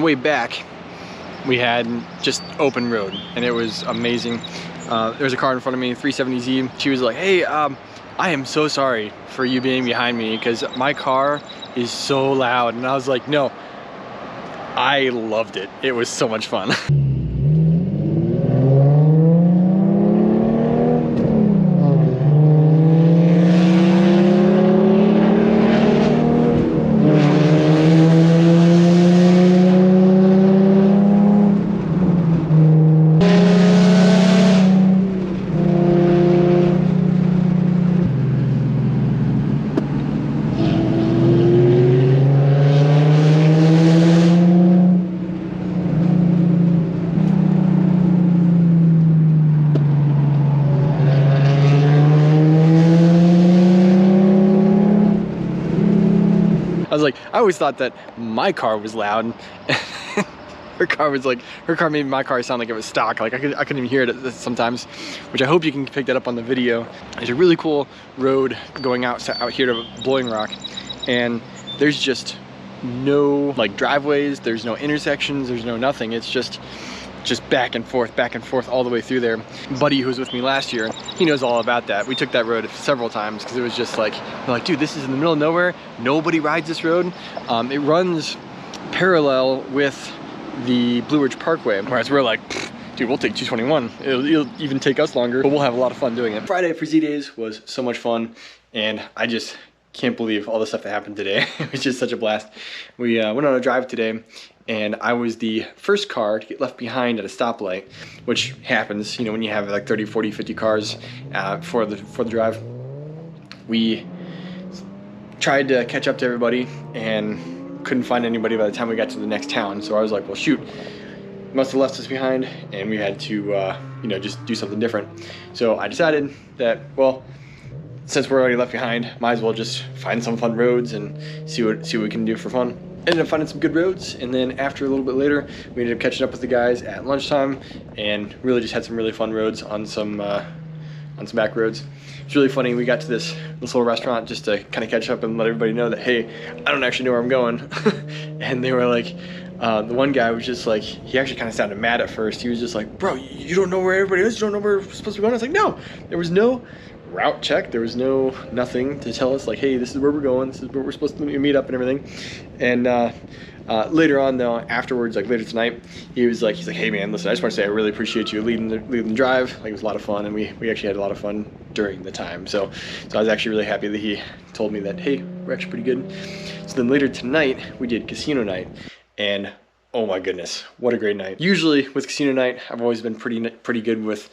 way back, we had just open road, and it was amazing. There was a car in front of me, 370Z. She was like, hey, I am so sorry for you being behind me because my car is so loud. And I was like, no, I loved it. It was so much fun. I was like, I always thought that my car was loud. Her car made my car sound like it was stock. Like I couldn't even hear it sometimes, which I hope you can pick that up on the video. There's a really cool road going out here to Blowing Rock, and there's just no like driveways, there's no intersections, there's no nothing. It's just back and forth all the way through there. Buddy who was with me last year, he knows all about that. We took that road several times because it was just like, we're like, dude, this is in the middle of nowhere. Nobody rides this road. It runs parallel with the Blue Ridge Parkway, whereas we're like, dude, we'll take 221. It'll even take us longer, but we'll have a lot of fun doing it. Friday for Zdayz was so much fun, and I just can't believe all the stuff that happened today. It was just such a blast. We went on a drive today, and I was the first car to get left behind at a stoplight, which happens, you know, when you have like 30, 40, 50 cars for the drive. We tried to catch up to everybody and couldn't find anybody by the time we got to the next town. So I was like, well, shoot, must have left us behind, and we had to, you know, just do something different. So I decided that, well, since we're already left behind, might as well just find some fun roads and see what we can do for fun. Ended up finding some good roads, and then after a little bit later, we ended up catching up with the guys at lunchtime, and really just had some really fun roads on some back roads. It's really funny. We got to this little restaurant just to kind of catch up and let everybody know that, hey, I don't actually know where I'm going. And they were like, the one guy was just like, he actually kind of sounded mad at first. He was just like, bro, you don't know where everybody is? You don't know where we're supposed to be going? I was like, no, there was no route check. There was nothing to tell us like, hey, this is where we're going. This is where we're supposed to meet up and everything. And later on though, afterwards, like later tonight, he's like, hey man, listen, I just want to say I really appreciate you leading the drive. Like, it was a lot of fun, and we actually had a lot of fun during the time. So I was actually really happy that he told me that, hey, we're actually pretty good. So then later tonight, we did casino night, and oh my goodness, what a great night. Usually with casino night, I've always been pretty good with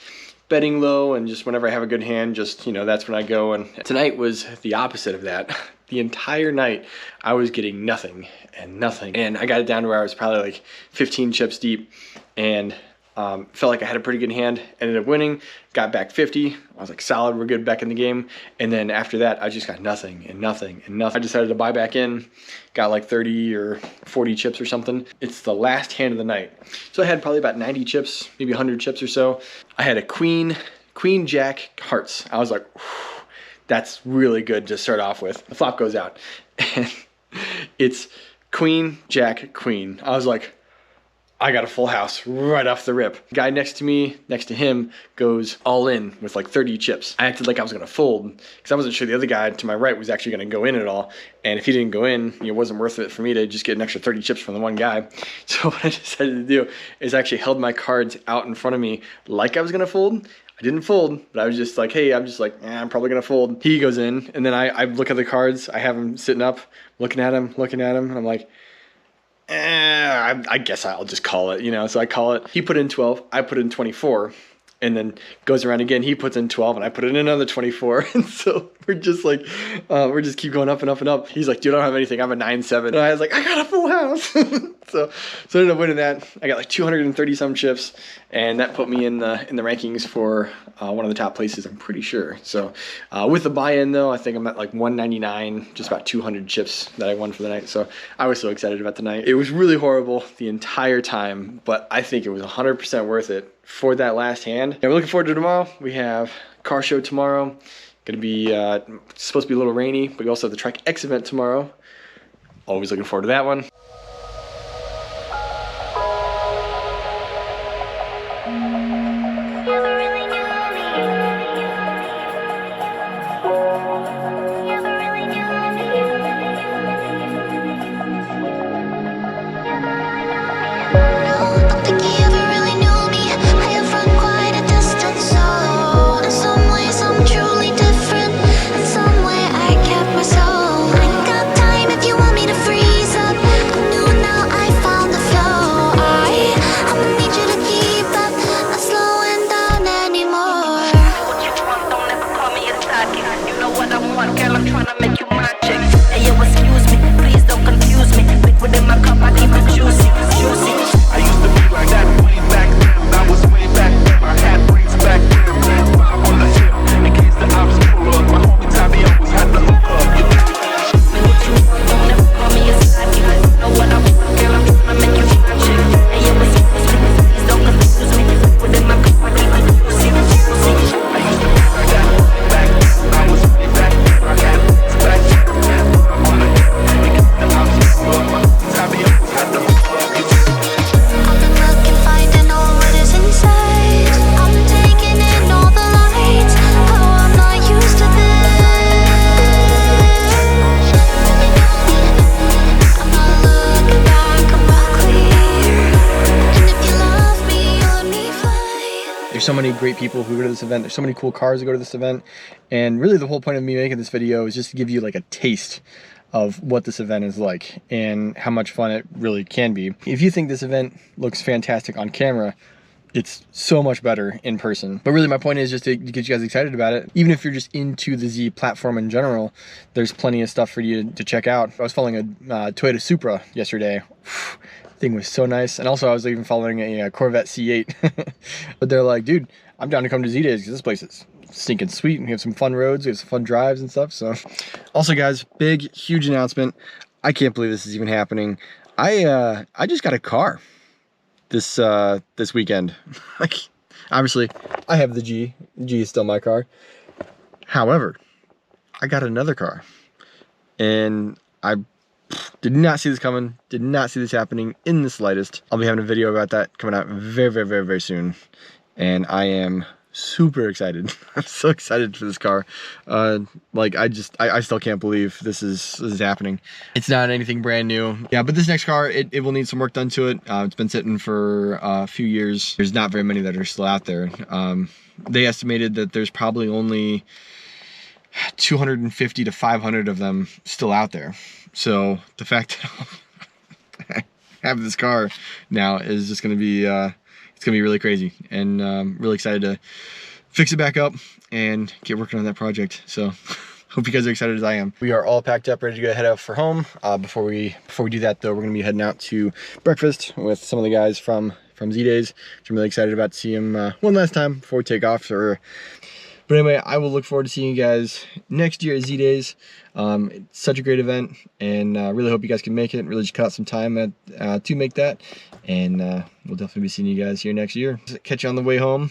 betting low, and just whenever I have a good hand, just, you know, that's when I go. And tonight was the opposite of that. The entire night I was getting nothing and nothing, and I got it down to where I was probably like 15 chips deep, and felt like I had a pretty good hand. Ended up winning, got back 50. I was like, solid, we're good, back in the game. And then after that, I just got nothing and nothing and nothing. I decided to buy back in, got like 30 or 40 chips or something. It's the last hand of the night, so I had probably about 90 chips, maybe 100 chips or so. I had a queen jack hearts. I was like, that's really good to start off with. The flop goes out, and it's queen jack queen. I was like, I got a full house right off the rip. The guy next to him goes all in with like 30 chips. I acted like I was gonna fold because I wasn't sure the other guy to my right was actually gonna go in at all. And if he didn't go in, it wasn't worth it for me to just get an extra 30 chips from the one guy. So what I decided to do is I actually held my cards out in front of me like I was gonna fold. I didn't fold, but I was just like, hey, I'm I'm probably gonna fold. He goes in, and then I look at the cards. I have him sitting up, looking at him, and I'm like, I guess I'll just call it, you know. So I call it. He put in 12, I put in 24, and then goes around again. He puts in 12, and I put in another 24. And so we're just like, we're just keep going up and up and up. He's like, dude, I don't have anything. I have a 9-7. And I was like, I got a full house. so I ended up winning that. I got like 230 some chips, and that put me in the rankings for one of the top places, I'm pretty sure. So with the buy-in though, I think I'm at like 199, just about 200 chips that I won for the night. So I was so excited about the night. It was really horrible the entire time, but I think it was 100% worth it for that last hand. And we're looking forward to tomorrow. We have car show tomorrow. Gonna be supposed to be a little rainy, but we also have the Trek X event tomorrow. Always looking forward to that one. There's so many great people who go to this event. There's so many cool cars that go to this event. And really the whole point of me making this video is just to give you like a taste of what this event is like and how much fun it really can be. If you think this event looks fantastic on camera, it's so much better in person. But really my point is just to get you guys excited about it. Even if you're just into the Z platform in general, there's plenty of stuff for you to check out. I was following a Toyota Supra yesterday. Thing was so nice. And also I was even following a Corvette C8. But they're like, dude, I'm down to come to Zdayz because this place is stinking sweet and we have some fun roads, we have some fun drives and stuff. So also guys, big huge announcement. I can't believe this is even happening. I just got a car this weekend. Like, obviously I have the G is still my car. However, I got another car and I did not see this coming, did not see this happening in the slightest. I'll be having a video about that coming out very soon, and I am super excited. I'm so excited for this car. Like I still can't believe this is happening. It's not anything brand new. Yeah, but this next car, it will need some work done to it. It's been sitting for a few years. There's not very many that are still out there. They estimated that there's probably only 250 to 500 of them still out there. So the fact that I have this car now is just gonna be it's gonna be really crazy, and really excited to fix it back up and get working on that project. So hope you guys are excited as I am. We are all packed up, ready to go head out for home. Before we do that though, we're gonna be heading out to breakfast with some of the guys from Zdayz, which I'm really excited about to see him one last time before we take off. But anyway, I will look forward to seeing you guys next year at Zdayz. It's such a great event, and really hope you guys can make it. Really just cut out some time to make that, and we'll definitely be seeing you guys here next year. Catch you on the way home.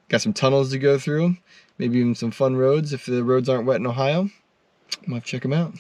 Got some tunnels to go through, maybe even some fun roads if the roads aren't wet in Ohio. I'll have to check them out.